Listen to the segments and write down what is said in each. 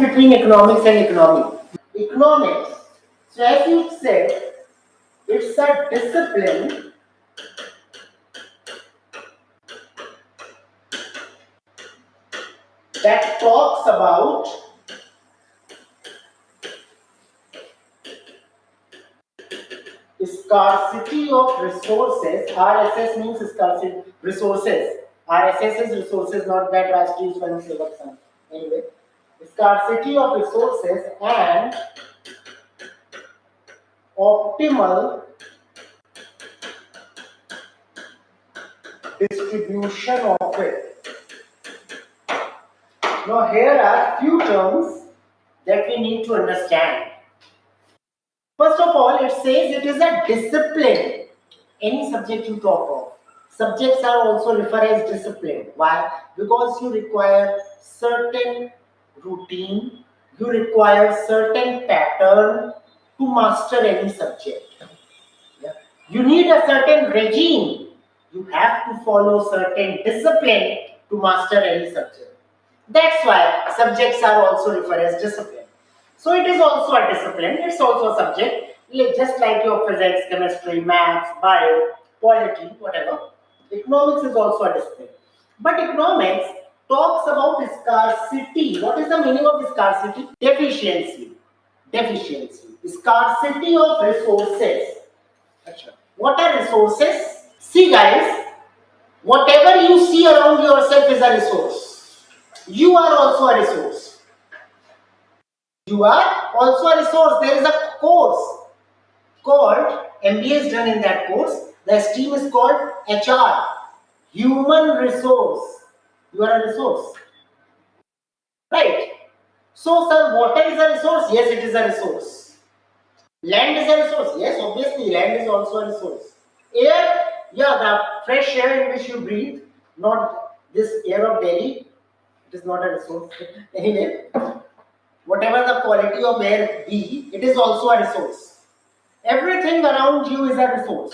between economics and economy. Economics, so as you said, it's a discipline that talks about scarcity of resources. RSS means scarcity resources. RSS is resources, not that Rashtriya Swayam Sevak Sangh. Anyway, scarcity of resources and optimal distribution of it. Now here are few terms that we need to understand. First of all, it says it is a discipline. Any subject you talk of, subjects are also referred as discipline. Why? Because you require certain routine, you require certain pattern to master any subject. Yeah. You need a certain regime. You have to follow certain discipline to master any subject. That's why subjects are also referred as discipline. So it is also a discipline, it's also a subject, just like your physics, chemistry, maths, bio, polity, whatever. Economics is also a discipline. But economics talks about scarcity. What is the meaning of scarcity? Deficiency. Deficiency. Scarcity of resources. What are resources? See guys, whatever you see around yourself is a resource. You are also a resource. You are also a resource. There is a course called MBA is done in that course. The stream is called HR, Human Resource. You are a resource, right? So, sir, water is a resource. Yes, it is a resource. Land is a resource. Yes, obviously, land is also a resource. Air, yeah, the fresh air in which you breathe, not this air of Delhi. It is not a resource. Anyway. Whatever the quality of air be, it is also a resource. Everything around you is a resource.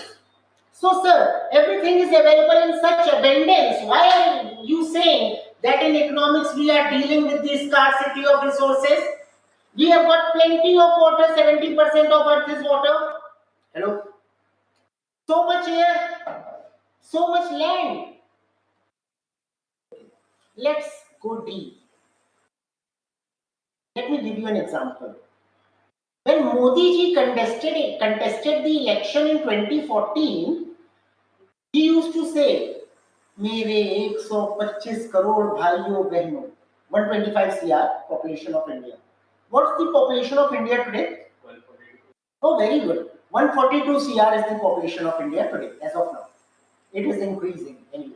So, sir, everything is available in such abundance. Why are you saying that in economics we are dealing with the scarcity of resources? We have got plenty of water, 70% of earth is water. Hello? So much air, so much land. Let's go deep. Let me give you an example. When Modi ji contested the election in 2014, he used to say, मेरे 125 crore भाइयों बहनों, 125 CR population of India. What's the population of India today? 142. Oh, very good. 142 CR is the population of India today, as of now. It is increasing anyway.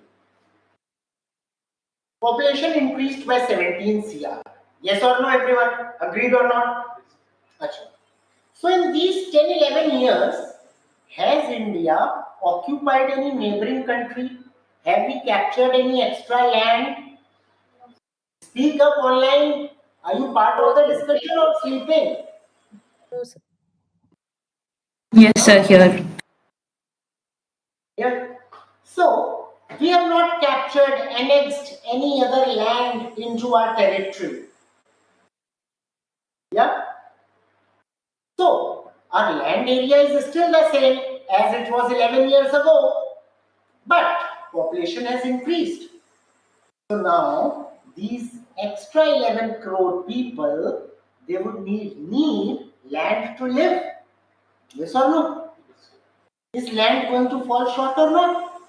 Population increased by 17 CR. Yes or no, everyone? Agreed or not? Achha. So in these 10-11 years, has India occupied any neighboring country? Have we captured any extra land? Speak up online. Are you part of the discussion or sleeping? Yes, sir, here. Yeah. So we have not captured, annexed any other land into our territory. Yeah. So our land area is still the same as it was 11 years ago, but population has increased. So now these extra 11 crore people, they would need land to live. Yes or no? Is land going to fall short or not?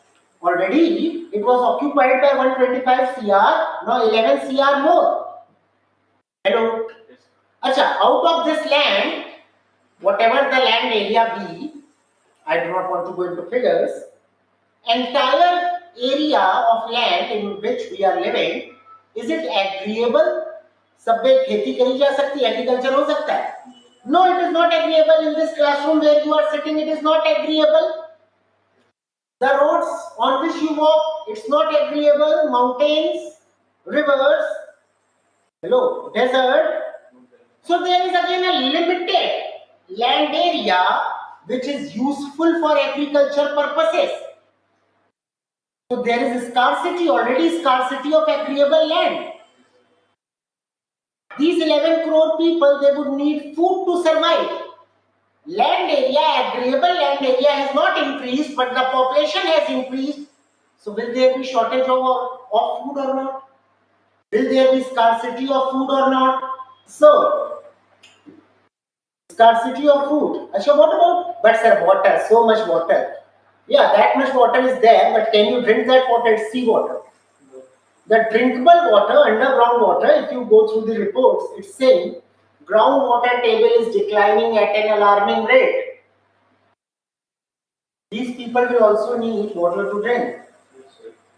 Already it was occupied by 125 CR, now 11 CR more. Hello? Acha, out of this land, whatever the land area be, I do not want to go into figures, entire area of land in which we are living, is it agreeable? सब में खेती करी जा सकती है, agriculture हो सकता है? No, it is not agreeable. In this classroom where you are sitting, it is not agreeable. The roads on which you walk, it's not agreeable. Mountains, rivers, hello, desert. So there is again a limited land area which is useful for agriculture purposes. So there is scarcity, already scarcity of agreeable land. These 11 crore people, they would need food to survive. Land area, agreeable land area has not increased, but the population has increased. So will there be shortage of food or not? Will there be scarcity of food or not? So, scarcity of food. Asha, what about? But sir, water, so much water. Yeah, that much water is there, but can you drink that water? It's seawater. The drinkable water, underground water, if you go through the reports, it's saying groundwater table is declining at an alarming rate. These people will also need water to drink.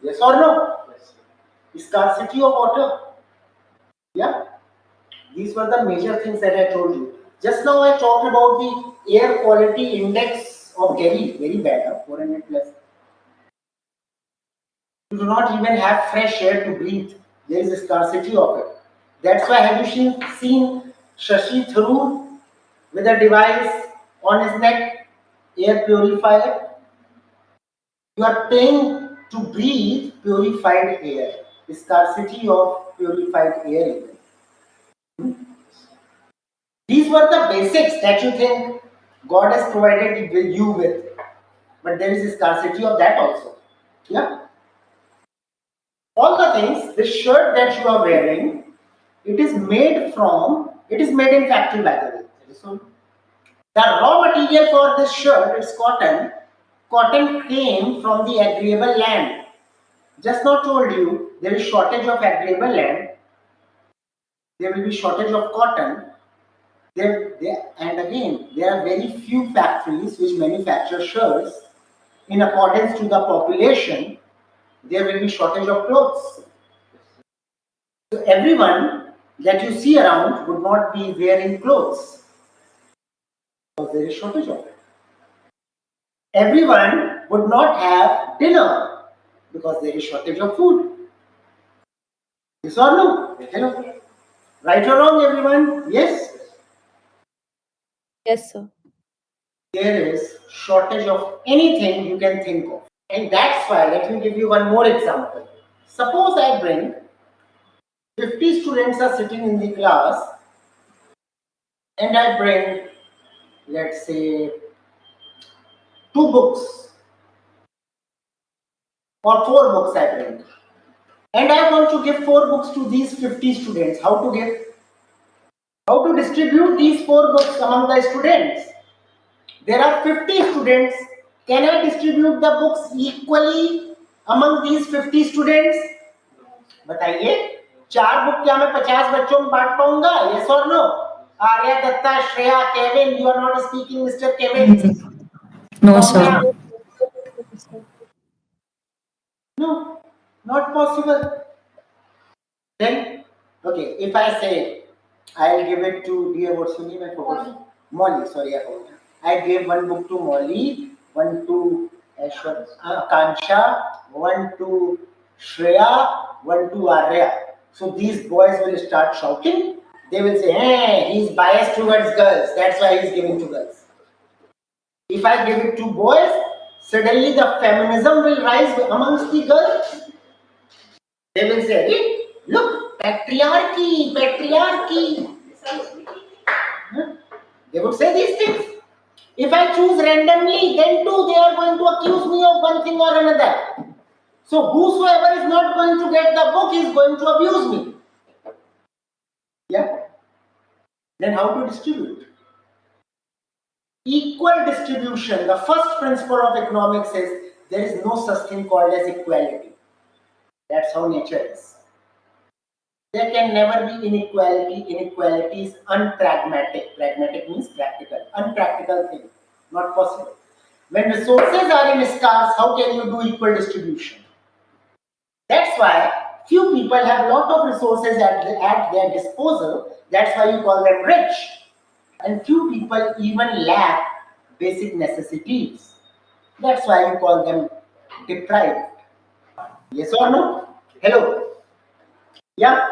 Yes or no? Scarcity of water. Yeah. These were the major things that I told you. Just now I talked about the air quality index of Delhi, very bad, 400 plus. You do not even have fresh air to breathe. There is a scarcity of it. That's why have you seen Shashi Tharoor with a device on his neck, air purifier? You are paying to breathe purified air. The scarcity of purified air. These were the basics that you think God has provided you with. But there is a scarcity of that also. Yeah. All the things, the shirt that you are wearing, it is made in factory by the way. So the raw material for this shirt is cotton. Cotton came from the agreeable land. Just now told you there is shortage of agreeable land. There will be shortage of cotton. And again, there are very few factories which manufacture shirts in accordance to the population. There will be shortage of clothes. So everyone that you see around would not be wearing clothes because there is shortage of it. Everyone would not have dinner because there is shortage of food. Yes or no? Hello. Right or wrong, everyone? Yes. Yes, sir. There is shortage of anything you can think of. And that's why, let me give you one more example. Suppose I bring 50 students are sitting in the class and I bring, let's say, two books or four books I bring. And I want to give four books to these 50 students. How to give? How to distribute these four books among the students? There are 50 students. Can I distribute the books equally among these 50 students? बताइए, चार book क्या मैं 50 बच्चों में बांट पाऊंगा? Yes or no? Arya, Datta, Shreya, Kevin, you are not speaking, Mr. Kevin. No, Soumya, sir. no, not possible. Then, okay, if I say I'll give it to dear, what's your name? I forgot. Molly, sorry, I forgot. I gave one book to Molly, one to Kansha, one to Shreya, one to Arya. So these boys will start shouting. They will say, hey, he's biased towards girls. That's why he's giving to girls. If I give it to boys, suddenly the feminism will rise amongst the girls. They will say, hey, look, patriarchy, patriarchy. Huh? They would say these things. If I choose randomly, then too they are going to accuse me of one thing or another. So whosoever is not going to get the book is going to abuse me. Yeah. Then how to distribute? Equal distribution. The first principle of economics is there is no such thing called as equality. That's how nature is. There can never be inequality. Inequality is unpragmatic. Pragmatic means practical. Unpractical thing. Not possible. When resources are in scarce, how can you do equal distribution? That's why few people have a lot of resources at their disposal. That's why you call them rich. And few people even lack basic necessities. That's why you call them deprived. Yes or no? Hello? Yeah?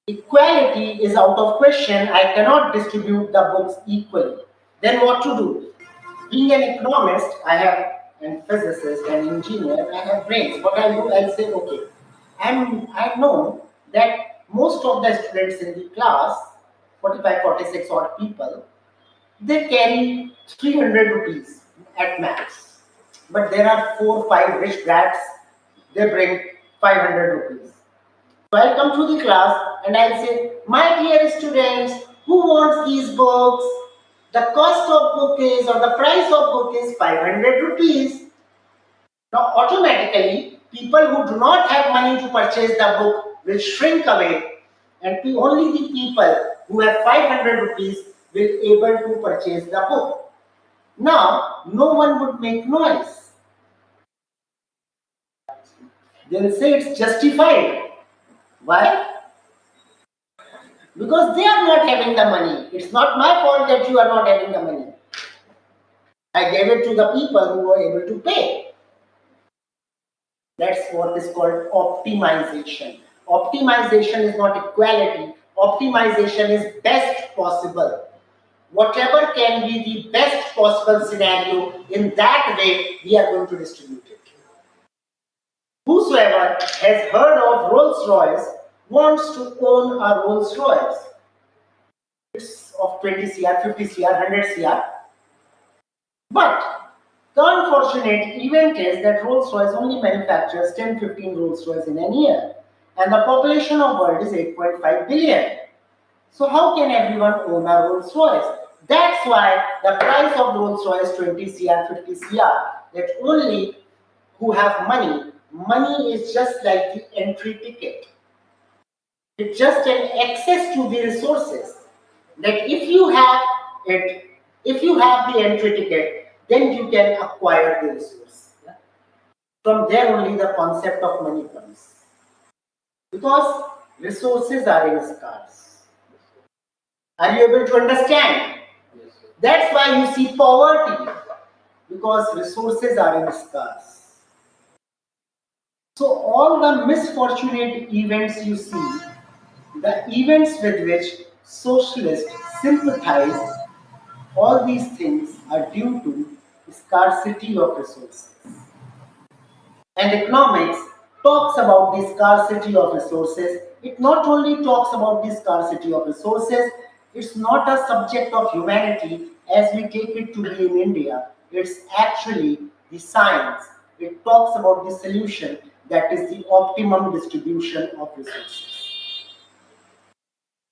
Equality is out of question. I cannot distribute the books equally. Then what to do? Being an economist, I have and physicist and engineer, I have brains. What I do, I'll say, okay, I know that most of the students in the class, 45, 46 odd people, they carry 300 rupees at max. But there are 4, 5 rich brats, they bring 500 rupees. So I'll come to the class and I'll say, my dear students, who wants these books? The cost of book is, or the price of book is 500 rupees. Now automatically, people who do not have money to purchase the book will shrink away, and only the people who have 500 rupees will able to purchase the book. Now, no one would make noise. They'll say it's justified. Why? Because they are not having the money. It's not my fault that you are not having the money. I gave it to the people who were able to pay. That's what is called optimization. Optimization is not equality. Optimization is best possible. Whatever can be the best possible scenario, in that way we are going to distribute it. Whosoever has heard of Rolls Royce wants to own a Rolls Royce. It's of 20 CR, 50 CR, 100 CR. But the unfortunate event is that Rolls Royce only manufactures 10-15 Rolls Royce in a year. And the population of world is 8.5 billion. So how can everyone own a Rolls Royce? That's why the price of Rolls Royce 20 CR, 50 CR. That only who have money. Money is just like the entry ticket. It's just an access to the resources. That if you have it, if you have the entry ticket, then you can acquire the resource. From there only the concept of money comes. Because resources are in scarce. Are you able to understand? That's why you see poverty. Because resources are in scarce. So all the misfortunate events you see, the events with which socialists sympathize, all these things are due to scarcity of resources. And economics talks about the scarcity of resources. It not only talks about the scarcity of resources, it's not a subject of humanity as we take it to be in India. It's actually the science. It talks about the solution, that is the optimum distribution of resources.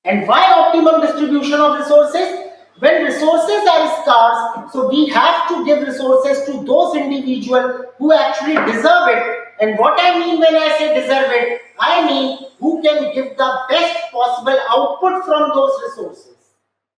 And why optimum distribution of resources? When resources are scarce, so we have to give resources to those individuals who actually deserve it. And what I mean when I say deserve it, I mean who can give the best possible output from those resources.